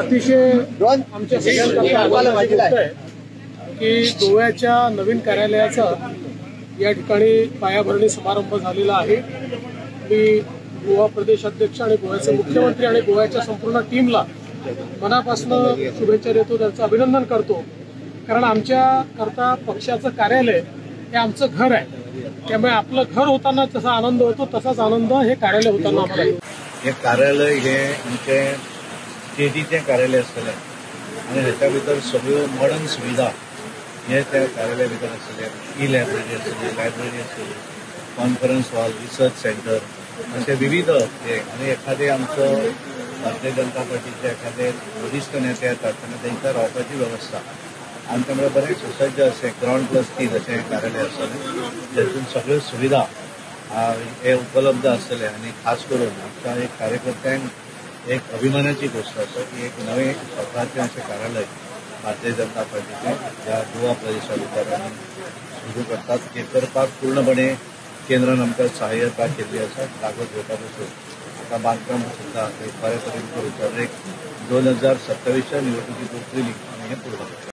अतिशय आमच्या सगळ्यांकरता आनंदाची गोष्ट आहे की गोव्याच्या नवीन कार्यालयाचा या ठिकाणी पायाभरणी समारंभ झालेला आहे। मी गोवा प्रदेश अध्यक्ष आणि गोव्याचे मुख्यमंत्री आणि गोव्याच्या संपूर्ण टीमला मनापासून शुभेच्छा देतो, त्यांचं अभिनंदन करतो। कारण आमच्या करता पक्षाचं कार्यालय हे आमचं घर आहे, त्यामुळे आपलं घर होताना जसा आनंद होतो तसाच आनंद हे कार्यालय होताना आम्हाला आहे। हे कार्यालय हे आमचे स्टेटीचें कार्यालय आसतलें आनी हेच्या भितर सगळ्यो मॉडर्न सुविधा हे त्या कार्यालया भितर आसतले। ई लायब्ररी आसतली, लायब्ररी आसतली, कॉन्फरन्स हॉल, रिसर्च सेंटर असे विविध हे आनी एखादे आमचो भारतीय जनता पार्टीचे एखादे वरिष्ठ नेते येतात तेन्ना तांकां रावपाची वेवस्था आनी त्यामुळे बरें सुसज्ज असे ग्राउंड+3 असे कार्यालय आसतलें, जेतून सगळ्यो सुविधा हे उपलब्ध आसतले। आनी खास करून आमच्या एक कार्यकर्त्यांक एक अभिमानाची गोष्ट आसा की एक नवे स्वताचें अशें कार्यालय भारतीय जनता पार्टीचे ह्या गोवा प्रदेशा भितर आमी सुरू करतात। हे करपाक पूर्णपणे केंद्रान आमकां सहाय्यता केल्ली आसा। कागद घेवपा पासून आता बांदकाम सुद्दां बरे तरेन करून एक 2027च्या निवडणुकीक पयलीं आमी हें पूर्ण करतात।